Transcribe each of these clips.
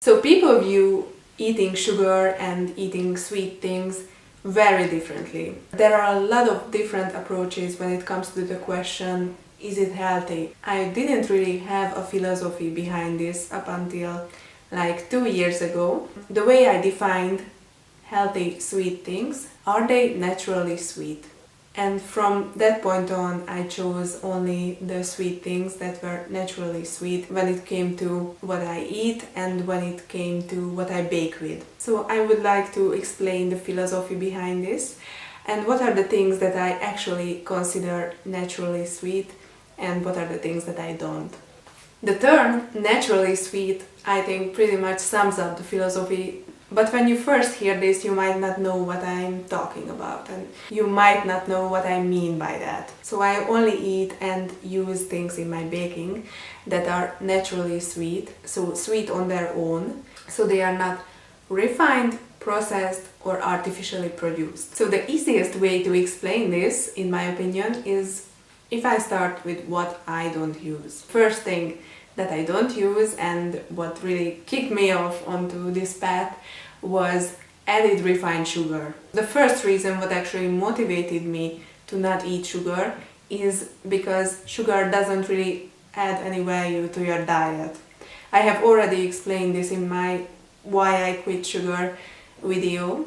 So people view eating sugar and eating sweet things very differently. There are a lot of different approaches when it comes to the question, is it healthy? I didn't really have a philosophy behind this up until like 2 years ago. The way I defined healthy sweet things, are they naturally sweet? And from that point on, I chose only the sweet things that were naturally sweet when it came to what I eat and when it came to what I bake with. So I would like to explain the philosophy behind this and what are the things that I actually consider naturally sweet and what are the things that I don't. The term naturally sweet, I think, pretty much sums up the philosophy. But when you first hear this, you might not know what I'm talking about and you might not know what I mean by that. So I only eat and use things in my baking that are naturally sweet, so sweet on their own, so they are not refined, processed or artificially produced. So the easiest way to explain this, in my opinion, is if I start with what I don't use. First thing that I don't use and what really kicked me off onto this path was added refined sugar. The first reason what actually motivated me to not eat sugar is because sugar doesn't really add any value to your diet. I have already explained this in my Why I Quit Sugar video,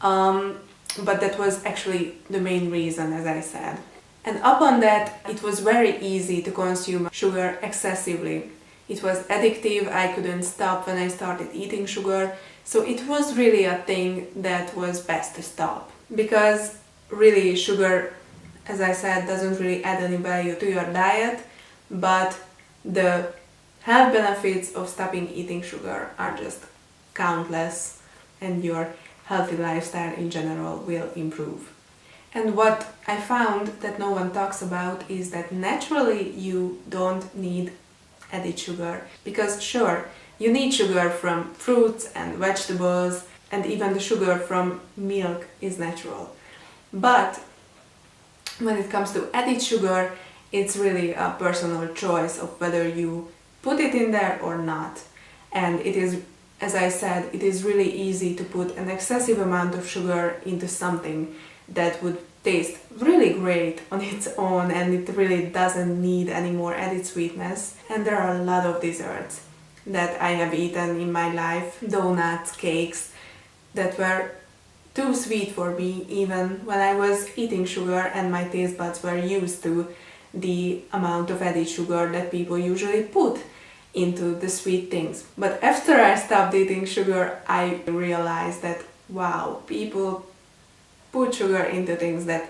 but that was actually the main reason, as I said. And upon that, it was very easy to consume sugar excessively. It was addictive, I couldn't stop when I started eating sugar, so it was really a thing that was best to stop. Because really sugar, as I said, doesn't really add any value to your diet, but the health benefits of stopping eating sugar are just countless and your healthy lifestyle in general will improve. And what I found that no one talks about is that naturally you don't need added sugar. Because sure, you need sugar from fruits and vegetables, and even the sugar from milk is natural. But when it comes to added sugar, it's really a personal choice of whether you put it in there or not. And it is, as I said, it is really easy to put an excessive amount of sugar into something that would taste really great on its own and it really doesn't need any more added sweetness. And there are a lot of desserts that I have eaten in my life, donuts, cakes, that were too sweet for me even when I was eating sugar and my taste buds were used to the amount of added sugar that people usually put into the sweet things. But after I stopped eating sugar, I realized that wow, people put sugar into things that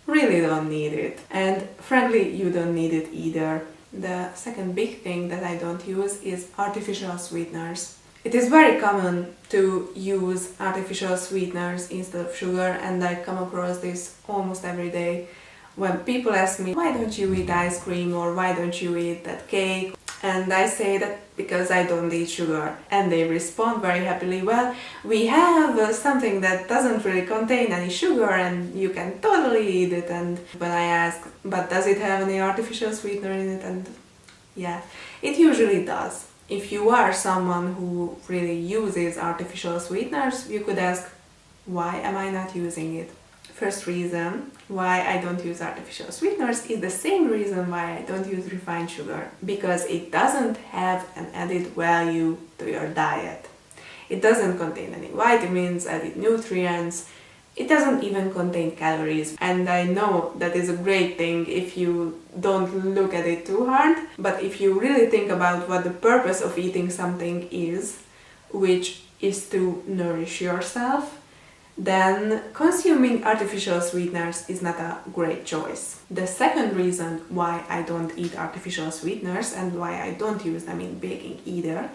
really don't need it. And frankly, you don't need it either. The second big thing that I don't use is artificial sweeteners. It is very common to use artificial sweeteners instead of sugar, and I come across this almost every day when people ask me, why don't you eat ice cream or why don't you eat that cake? And I say that because I don't eat sugar. And they respond very happily, well, we have something that doesn't really contain any sugar and you can totally eat it. And when I ask, but does it have any artificial sweetener in it? And yeah, it usually does. If you are someone who really uses artificial sweeteners, you could ask, why am I not using it? First reason why I don't use artificial sweeteners is the same reason why I don't use refined sugar, because it doesn't have an added value to your diet. It doesn't contain any vitamins, added nutrients, it doesn't even contain calories. And I know that is a great thing if you don't look at it too hard, but if you really think about what the purpose of eating something is, which is to nourish yourself, then consuming artificial sweeteners is not a great choice. The second reason why I don't eat artificial sweeteners and why I don't use them in baking either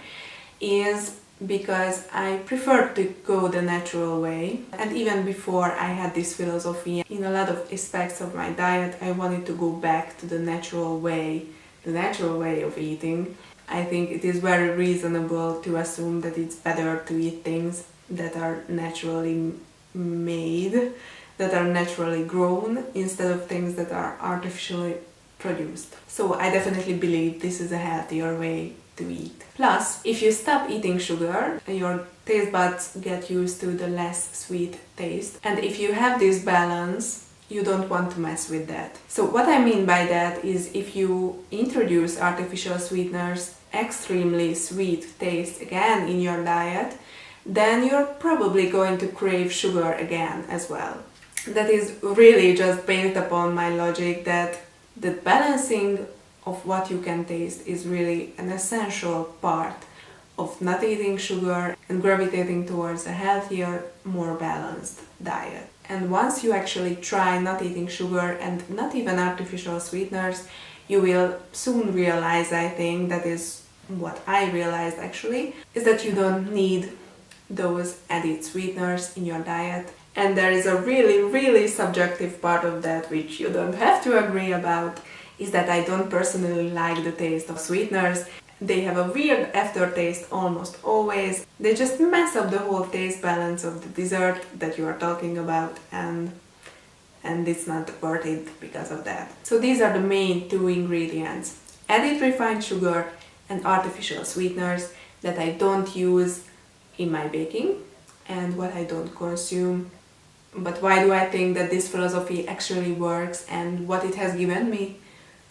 is because I prefer to go the natural way. And even before I had this philosophy, in a lot of aspects of my diet, I wanted to go back to the natural way of eating. I think it is very reasonable to assume that it's better to eat things that are naturally made, that are naturally grown, instead of things that are artificially produced. So I definitely believe this is a healthier way to eat. Plus, if you stop eating sugar, your taste buds get used to the less sweet taste. And if you have this balance, you don't want to mess with that. So what I mean by that is if you introduce artificial sweeteners, extremely sweet taste again in your diet, then you're probably going to crave sugar again as well. That is really just based upon my logic that the balancing of what you can taste is really an essential part of not eating sugar and gravitating towards a healthier, more balanced diet. And once you actually try not eating sugar and not even artificial sweeteners, you will soon realize, I think, that is what I realized actually, is that you don't need those added sweeteners in your diet. And there is a really subjective part of that which you don't have to agree about, is that I don't personally like the taste of sweeteners. They have a weird aftertaste almost always. They just mess up the whole taste balance of the dessert that you are talking about, and it's not worth it because of that. So these are the main two ingredients: added refined sugar and artificial sweeteners that I don't use in my baking and what I don't consume. But why do I think that this philosophy actually works and what it has given me?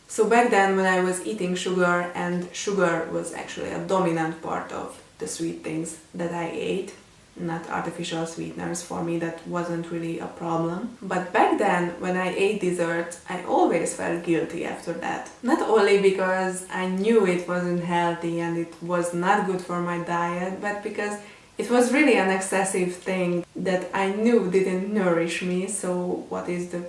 So back then when I was eating sugar, and sugar was actually a dominant part of the sweet things that I ate, not artificial sweeteners, for me that wasn't really a problem. But back then when I ate desserts, I always felt guilty after that. Not only because I knew it wasn't healthy and it was not good for my diet, but because it was really an excessive thing that I knew didn't nourish me, so what is the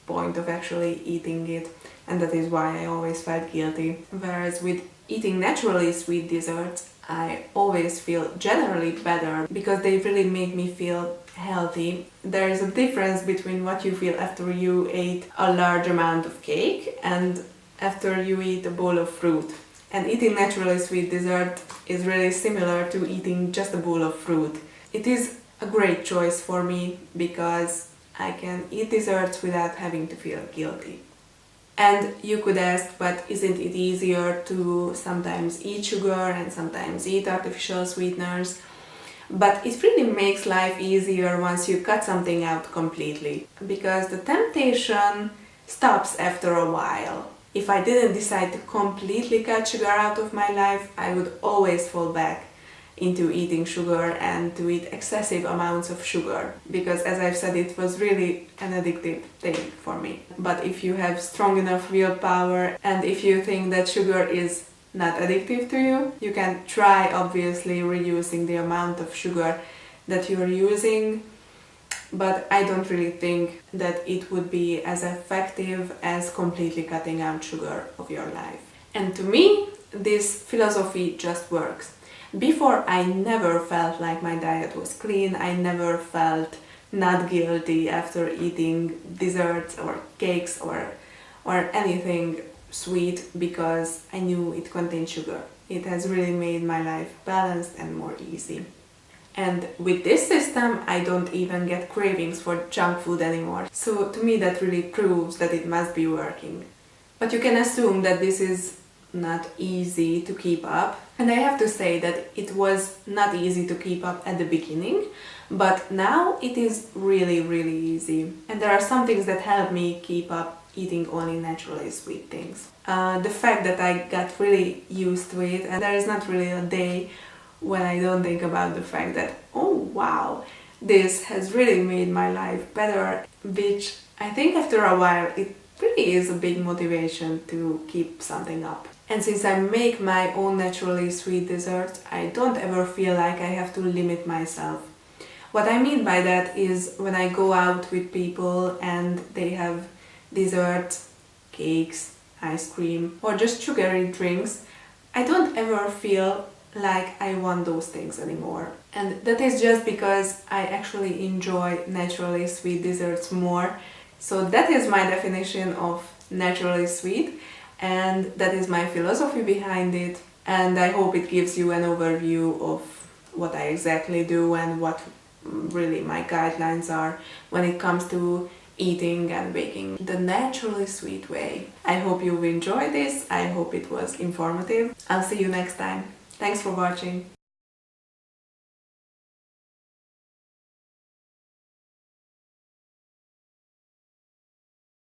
point of actually eating it? And that is why I always felt guilty. Whereas with eating naturally sweet desserts, I always feel generally better because they really make me feel healthy. There is a difference between what you feel after you ate a large amount of cake and after you eat a bowl of fruit. And eating naturally sweet dessert is really similar to eating just a bowl of fruit. It is a great choice for me because I can eat desserts without having to feel guilty. And you could ask, but isn't it easier to sometimes eat sugar and sometimes eat artificial sweeteners? But it really makes life easier once you cut something out completely, because the temptation stops after a while. If I didn't decide to completely cut sugar out of my life, I would always fall back into eating sugar and to eat excessive amounts of sugar, because as I've said, it was really an addictive thing for me. But if you have strong enough willpower and if you think that sugar is not addictive to you, you can try obviously reducing the amount of sugar that you're using, but I don't really think that it would be as effective as completely cutting out sugar of your life. And to me, this philosophy just works. Before, I never felt like my diet was clean. I never felt not guilty after eating desserts or cakes or anything sweet because I knew it contained sugar. It has really made my life balanced and more easy. And with this system, I don't even get cravings for junk food anymore. So to me, that really proves that it must be working. But you can assume that this is not easy to keep up. And I have to say that it was not easy to keep up at the beginning, but now it is really easy. And there are some things that help me keep up eating only naturally sweet things. The fact that I got really used to it, and there is not really a day when I don't think about the fact that, oh wow, this has really made my life better, which I think after a while it really is a big motivation to keep something up. And since I make my own naturally sweet desserts, I don't ever feel like I have to limit myself. What I mean by that is when I go out with people and they have desserts, cakes, ice cream, or just sugary drinks, I don't ever feel like I want those things anymore. And that is just because I actually enjoy naturally sweet desserts more. So that is my definition of naturally sweet, and that is my philosophy behind it. And I hope it gives you an overview of what I exactly do and what really my guidelines are when it comes to eating and baking the naturally sweet way. I hope you enjoyed this. I hope it was informative. I'll see you next time. Thanks for watching.